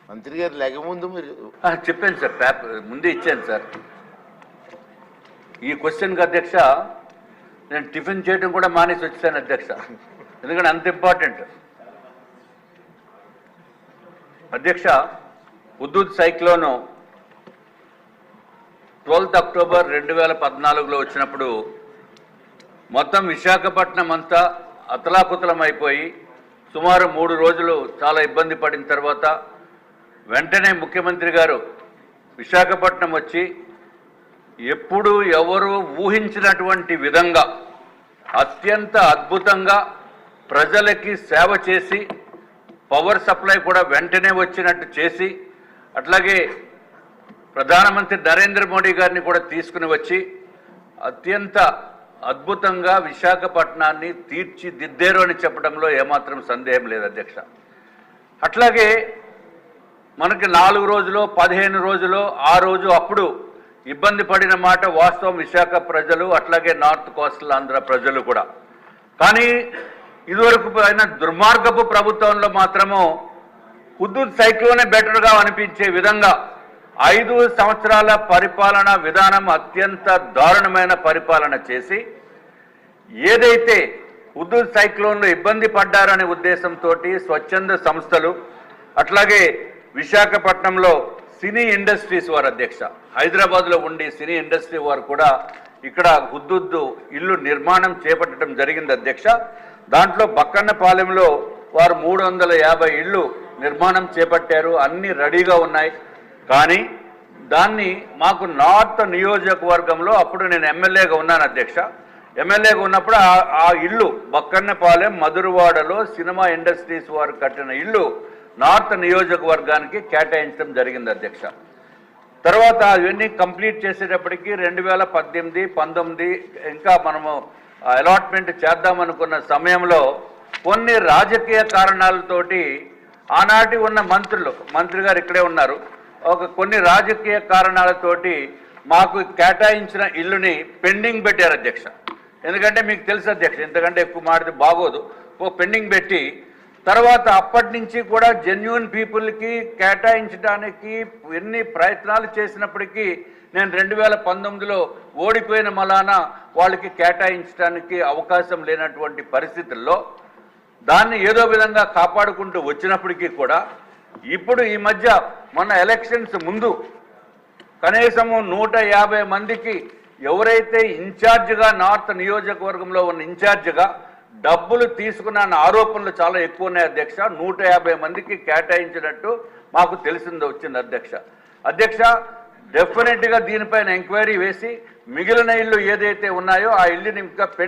మంత్రి గారు లేకముందు మీరు చెప్పాను సార్, ముందే ఇచ్చాను సార్. ఈ క్వశ్చన్కి అధ్యక్ష నేను టిఫిన్ చేయడం కూడా మానేసి వచ్చాను అధ్యక్ష, ఎందుకంటే అంత ఇంపార్టెంట్. అధ్యక్ష, హుదూద్ సైక్లోను 12 అక్టోబర్ 2014లో వచ్చినప్పుడు మొత్తం విశాఖపట్నం అంతా అతలాకుతలం అయిపోయి సుమారు 3 రోజులు చాలా ఇబ్బంది పడిన తర్వాత వెంటనే ముఖ్యమంత్రి గారు విశాఖపట్నం వచ్చి ఎప్పుడు ఎవరు ఊహించినటువంటి విధంగా అత్యంత అద్భుతంగా ప్రజలకి సేవ చేసి పవర్ సప్లై కూడా వెంటనే వచ్చినట్టు చేసి, అట్లాగే ప్రధానమంత్రి నరేంద్ర మోడీ గారిని కూడా తీసుకుని వచ్చి అత్యంత అద్భుతంగా విశాఖపట్నాన్ని తీర్చిదిద్దారు అని చెప్పడంలో ఏమాత్రం సందేహం లేదు అధ్యక్ష. అట్లాగే మనకి 4 రోజులు 15 రోజులు ఆ రోజు అప్పుడు ఇబ్బంది పడిన మాట వాస్తవం విశాఖ ప్రజలు, అట్లాగే నార్త్ కోస్టల్ ఆంధ్ర ప్రజలు కూడా. కానీ ఇదివరకు అయిన దుర్మార్గపు ప్రభుత్వంలో మాత్రము హుదూద్ సైక్లోనే బెటర్గా అనిపించే విధంగా 5 సంవత్సరాల పరిపాలన విధానం అత్యంత దారుణమైన పరిపాలన చేసి, ఏదైతే హుదూద్ సైక్లోన్లో ఇబ్బంది పడ్డారనే ఉద్దేశంతో స్వచ్ఛంద సంస్థలు, అట్లాగే విశాఖపట్నంలో సినీ ఇండస్ట్రీస్ వారు అధ్యక్ష, హైదరాబాద్లో ఉండి సినీ ఇండస్ట్రీ వారు కూడా ఇక్కడ హుదూద్ ఇల్లు నిర్మాణం చేపట్టడం జరిగింది అధ్యక్ష. దాంట్లో బక్కన్నపాలెంలో వారు 350 ఇళ్ళు నిర్మాణం చేపట్టారు, అన్నీ రెడీగా ఉన్నాయి. కానీ దాన్ని మాకు నార్త్ నియోజకవర్గంలో అప్పుడు నేను ఎమ్మెల్యేగా ఉన్నాను అధ్యక్ష. ఎమ్మెల్యేగా ఉన్నప్పుడు ఆ ఇల్లు బక్కన్నపాలెం మధురవాడలో సినిమా ఇండస్ట్రీస్ వారు కట్టిన ఇల్లు నార్త్ నియోజకవర్గానికి కేటాయించడం జరిగింది అధ్యక్ష. తర్వాత అవన్నీ కంప్లీట్ చేసేటప్పటికి 2018, 19 ఇంకా మనము అలాట్మెంట్ చేద్దామనుకున్న సమయంలో కొన్ని రాజకీయ కారణాలతోటి ఆనాటి ఉన్న మంత్రి గారు ఇక్కడే ఉన్నారు, కొన్ని రాజకీయ కారణాలతోటి మాకు కేటాయించిన ఇల్లుని పెండింగ్ పెట్టారు అధ్యక్ష. ఎందుకంటే మీకు తెలుసు అధ్యక్ష, ఇంతకంటే ఎక్కువ మాడితే బాగోదు, పెండింగ్ పెట్టి తర్వాత అప్పటి నుంచి కూడా జెన్యూన్ పీపుల్కి కేటాయించడానికి ఎన్ని ప్రయత్నాలు చేసినప్పటికీ నేను 2019లో ఓడిపోయిన మలానా వాళ్ళకి కేటాయించడానికి అవకాశం లేనటువంటి పరిస్థితుల్లో దాన్ని ఏదో విధంగా కాపాడుకుంటూ వచ్చినప్పటికీ కూడా ఇప్పుడు ఈ మధ్య మొన్న ఎలక్షన్స్ ముందు కనీసము 150 మందికి ఎవరైతే ఇన్ఛార్జిగా నార్త్ నియోజకవర్గంలో ఉన్న ఇన్ఛార్జిగా డబ్బులు తీసుకున్న ఆరోపణలు చాలా ఎక్కువ ఉన్నాయి అధ్యక్ష. 150 మందికి కేటాయించినట్టు మాకు వచ్చింది అధ్యక్ష. డెఫినెట్గా దీనిపైన ఎంక్వైరీ వేసి మిగిలిన ఇళ్ళు ఏదైతే ఉన్నాయో ఆ ఇల్లుని ఇంకా